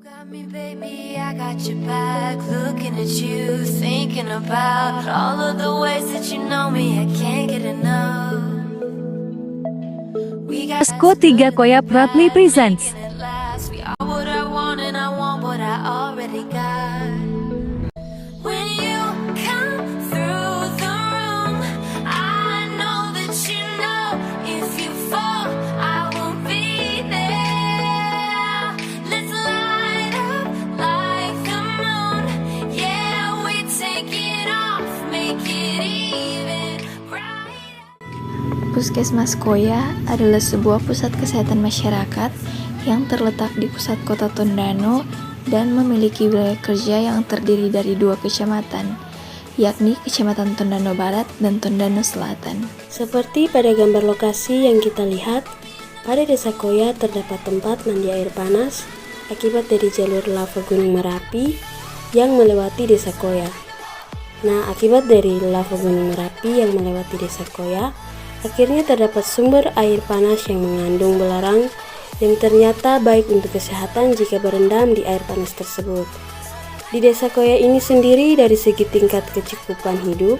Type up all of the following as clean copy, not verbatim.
got me, baby, I got your back. Looking at you, thinking about all of the ways that you know me. I can't get enough. Posko 3 Koya proudly presents We are what I want and I want what I already got. When you come through the room, I know that you know if you fall, I will be there. Let's light up like the moon. Yeah, we take it off, make it even brighter. Puskesmas Koya adalah sebuah pusat kesehatan masyarakat yang terletak di pusat kota Tondano dan memiliki wilayah kerja yang terdiri dari 2 kecamatan, yakni Kecamatan Tondano Barat dan Tondano Selatan. Seperti pada gambar lokasi yang kita lihat, pada Desa Koya terdapat tempat mandi air panas akibat dari jalur lava Gunung Merapi yang melewati Desa Koya. Nah, akibat dari lava Gunung Merapi yang melewati Desa Koya, akhirnya terdapat sumber air panas yang mengandung belerang yang ternyata baik untuk kesehatan jika berendam di air panas tersebut. Di Desa Koya ini sendiri dari segi tingkat kecukupan hidup,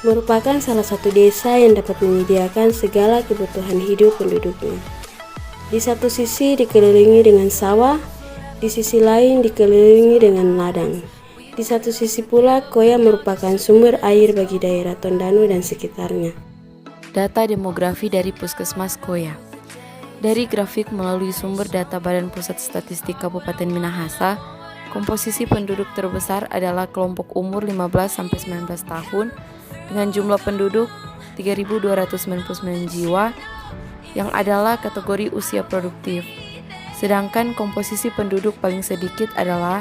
merupakan salah satu desa yang dapat menyediakan segala kebutuhan hidup penduduknya. Di satu sisi dikelilingi dengan sawah, di sisi lain dikelilingi dengan ladang. Di satu sisi pula Koya merupakan sumber air bagi daerah Tondano dan sekitarnya. Data demografi dari Puskesmas Koya. Dari grafik melalui sumber data Badan Pusat Statistik Kabupaten Minahasa, komposisi penduduk terbesar adalah kelompok umur 15-19 tahun dengan jumlah penduduk 3.299 jiwa yang adalah kategori usia produktif. Sedangkan komposisi penduduk paling sedikit adalah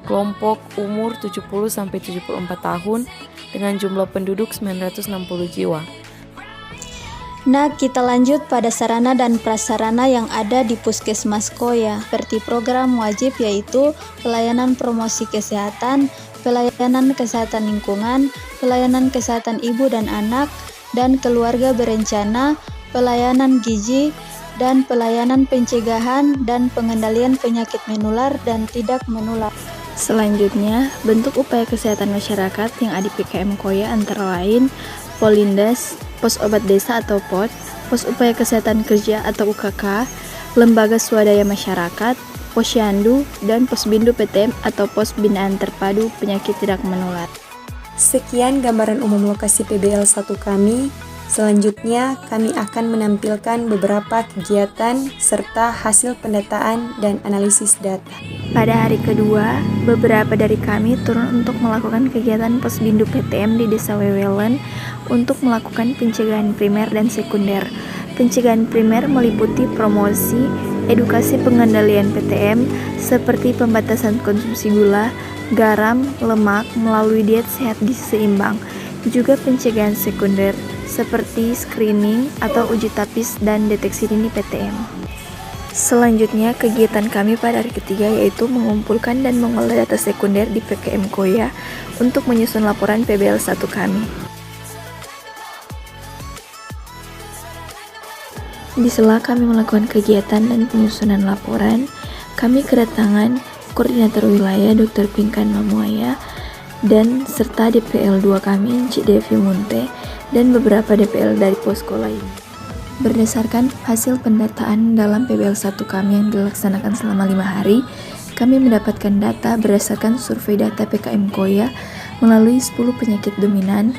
kelompok umur 70-74 tahun dengan jumlah penduduk 960 jiwa. Nah, kita lanjut pada sarana dan prasarana yang ada di Puskesmas Koya, seperti program wajib yaitu pelayanan promosi kesehatan, pelayanan kesehatan lingkungan, pelayanan kesehatan ibu dan anak, dan keluarga berencana, pelayanan gizi, dan pelayanan pencegahan dan pengendalian penyakit menular dan tidak menular. Selanjutnya, bentuk upaya kesehatan masyarakat yang ada di PKM Koya antara lain Polindes, Pos Obat Desa atau POD, Pos Upaya Kesehatan Kerja atau UKK, Lembaga Swadaya Masyarakat, Posyandu, dan Posbindu PTM atau Pos Binaan Terpadu Penyakit Tidak Menular. Sekian gambaran umum lokasi PBL 1 kami. Selanjutnya, kami akan menampilkan beberapa kegiatan serta hasil pendataan dan analisis data. Pada hari kedua, beberapa dari kami turun untuk melakukan kegiatan Posbindu PTM di Desa Wewelen untuk melakukan pencegahan primer dan sekunder. Pencegahan primer meliputi promosi, edukasi pengendalian PTM seperti pembatasan konsumsi gula, garam, lemak melalui diet sehat gizi seimbang. Juga pencegahan sekunder seperti screening atau uji tapis dan deteksi dini PTM. Selanjutnya, kegiatan kami pada hari ketiga yaitu mengumpulkan dan mengolah data sekunder di PKM Koya untuk menyusun laporan PBL 1 kami. Di sela kami melakukan kegiatan dan penyusunan laporan, kami kedatangan Koordinator Wilayah Dr. Pinkan Mamuaya dan serta DPL 2 kami Cik Devi Munte dan beberapa DPL dari posko lain. Berdasarkan hasil pendataan dalam PBL 1 kami yang dilaksanakan selama 5 hari, kami mendapatkan data berdasarkan survei data PKM Koya melalui 10 penyakit dominan,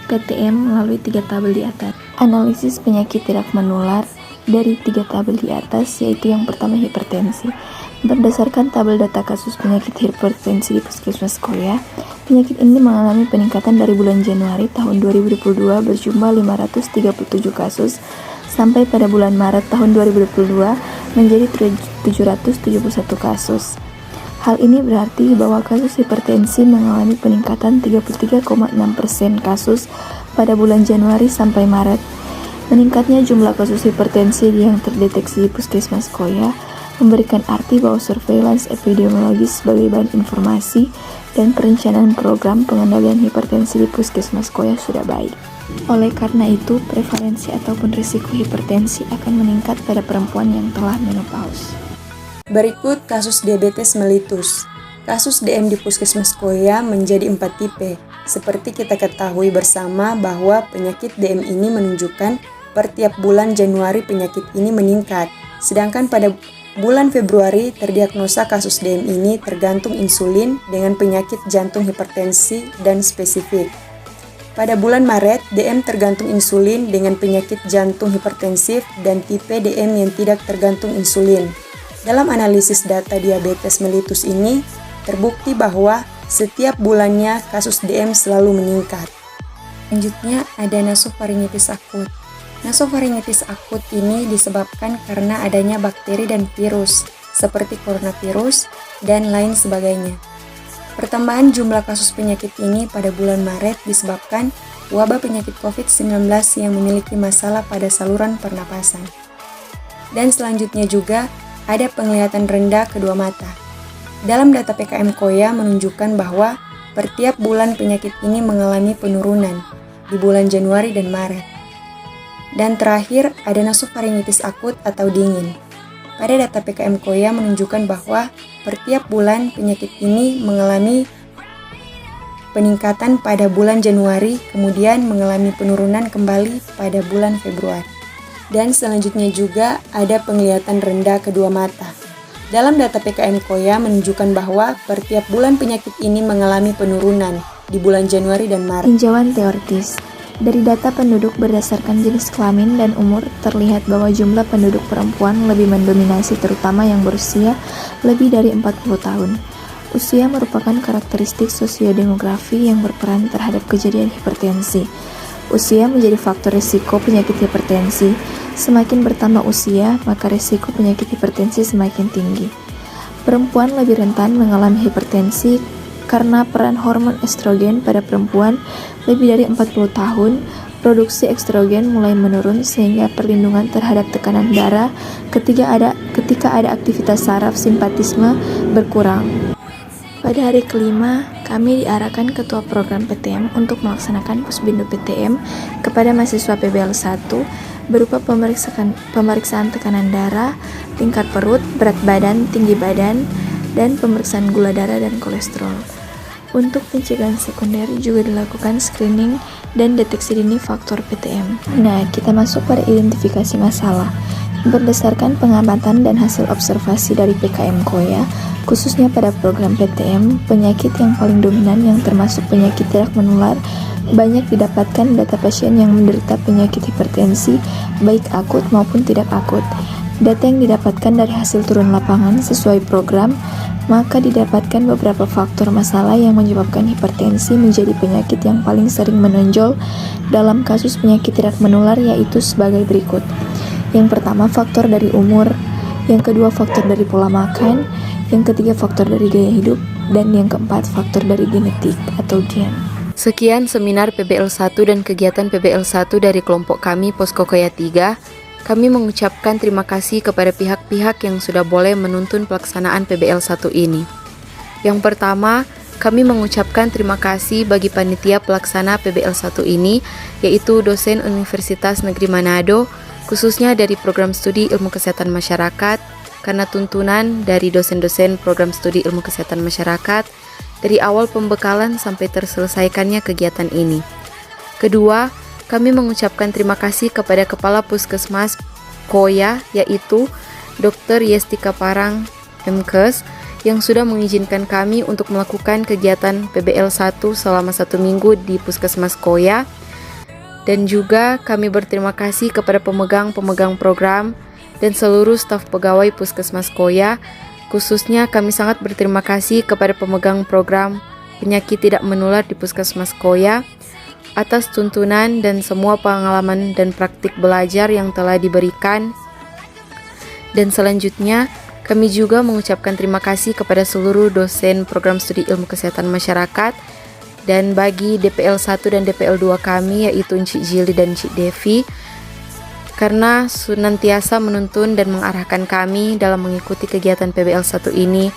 PTM melalui 3 tabel di atas. Analisis penyakit tidak menular dari 3 tabel di atas, yaitu yang pertama hipertensi. Berdasarkan tabel data kasus penyakit hipertensi di Puskesmas Koya, penyakit ini mengalami peningkatan dari bulan Januari tahun 2022 berjumlah 537 kasus sampai pada bulan Maret tahun 2022 menjadi 771 kasus. Hal ini berarti bahwa kasus hipertensi mengalami peningkatan 33,6% kasus pada bulan Januari sampai Maret. Meningkatnya jumlah kasus hipertensi yang terdeteksi di Puskesmas Koya memberikan arti bahwa surveillance epidemiologis sebagai bahan informasi dan perencanaan program pengendalian hipertensi di Puskesmas Koya sudah baik. Oleh karena itu, prevalensi ataupun risiko hipertensi akan meningkat pada perempuan yang telah menopause. Berikut kasus diabetes mellitus. Kasus DM di Puskesmas Koya menjadi 4 tipe. Seperti kita ketahui bersama bahwa penyakit DM ini menunjukkan per tiap bulan Januari penyakit ini meningkat. Sedangkan pada bulan Februari terdiagnosa kasus DM ini tergantung insulin dengan penyakit jantung hipertensi dan spesifik. Pada bulan Maret, DM tergantung insulin dengan penyakit jantung hipertensif dan tipe DM yang tidak tergantung insulin. Dalam analisis data diabetes mellitus ini, terbukti bahwa setiap bulannya kasus DM selalu meningkat. Selanjutnya ada nasofaringitis akut. Nasofaringitis akut ini disebabkan karena adanya bakteri dan virus, seperti coronavirus dan lain sebagainya. Pertambahan jumlah kasus penyakit ini pada bulan Maret disebabkan wabah penyakit COVID-19 yang memiliki masalah pada saluran pernapasan. Dan selanjutnya juga ada penglihatan rendah kedua mata. Dalam data PKM Koya menunjukkan bahwa per tiap bulan penyakit ini mengalami penurunan di bulan Januari dan Maret. Dan terakhir ada nasofaringitis akut atau dingin. Pada data PKM Koya menunjukkan bahwa per tiap bulan penyakit ini mengalami peningkatan pada bulan Januari, kemudian mengalami penurunan kembali pada bulan Februari. Dan selanjutnya juga ada penglihatan rendah kedua mata. Dalam data PKM Koya menunjukkan bahwa per tiap bulan penyakit ini mengalami penurunan di bulan Januari dan Maret. Tinjauan teoritis. Dari data penduduk berdasarkan jenis kelamin dan umur, terlihat bahwa jumlah penduduk perempuan lebih mendominasi terutama yang berusia lebih dari 40 tahun. Usia merupakan karakteristik sosiodemografi yang berperan terhadap kejadian hipertensi. Usia menjadi faktor risiko penyakit hipertensi. Semakin bertambah usia, maka risiko penyakit hipertensi semakin tinggi. Perempuan lebih rentan mengalami hipertensi karena peran hormon estrogen pada perempuan lebih dari 40 tahun. Produksi estrogen mulai menurun sehingga perlindungan terhadap tekanan darah ketika ada aktivitas saraf simpatisme berkurang. Pada hari kelima, kami diarahkan Ketua Program PTM untuk melaksanakan Pusbindu PTM kepada mahasiswa PBL 1 berupa pemeriksaan tekanan darah, tingkat perut, berat badan, tinggi badan, dan pemeriksaan gula darah dan kolesterol. Untuk pencegahan sekunder juga dilakukan screening dan deteksi dini faktor PTM. Nah, kita masuk pada identifikasi masalah. Berdasarkan pengamatan dan hasil observasi dari PKM Koya, khususnya pada program PTM, penyakit yang paling dominan yang termasuk penyakit tidak menular banyak didapatkan data pasien yang menderita penyakit hipertensi, baik akut maupun tidak akut. Data yang didapatkan dari hasil turun lapangan sesuai program, maka didapatkan beberapa faktor masalah yang menyebabkan hipertensi menjadi penyakit yang paling sering menonjol dalam kasus penyakit tidak menular, yaitu sebagai berikut. Yang pertama, faktor dari umur. Yang kedua, faktor dari pola makan. Yang ketiga, faktor dari gaya hidup. Dan yang keempat, faktor dari genetik atau gen. Sekian seminar PBL 1 dan kegiatan PBL 1 dari kelompok kami Posko Koya 3. Kami mengucapkan terima kasih kepada pihak-pihak yang sudah boleh menuntun pelaksanaan PBL 1 ini. Yang pertama, kami mengucapkan terima kasih bagi panitia pelaksana PBL 1 ini, yaitu dosen Universitas Negeri Manado, khususnya dari program studi ilmu kesehatan masyarakat, karena tuntunan dari dosen-dosen program studi ilmu kesehatan masyarakat dari awal pembekalan sampai terselesaikannya kegiatan ini. Kedua, kami mengucapkan terima kasih kepada Kepala Puskesmas Koya, yaitu Dr. Yestika Parang, MKes, yang sudah mengizinkan kami untuk melakukan kegiatan PBL 1 selama 1 minggu di Puskesmas Koya. Dan juga kami berterima kasih kepada pemegang-pemegang program dan seluruh staf pegawai Puskesmas Koya. Khususnya kami sangat berterima kasih kepada pemegang program penyakit tidak menular di Puskesmas Koya atas tuntunan dan semua pengalaman dan praktik belajar yang telah diberikan. Dan selanjutnya kami juga mengucapkan terima kasih kepada seluruh dosen program studi ilmu kesehatan masyarakat. Dan bagi DPL 1 dan DPL 2 kami, yaitu Encik Jili dan Encik Devi, karena senantiasa menuntun dan mengarahkan kami dalam mengikuti kegiatan PBL 1 ini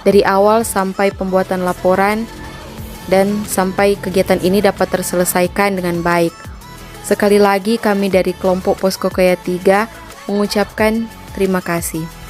dari awal sampai pembuatan laporan dan sampai kegiatan ini dapat terselesaikan dengan baik. Sekali lagi kami dari kelompok Posko Koya 3 mengucapkan terima kasih.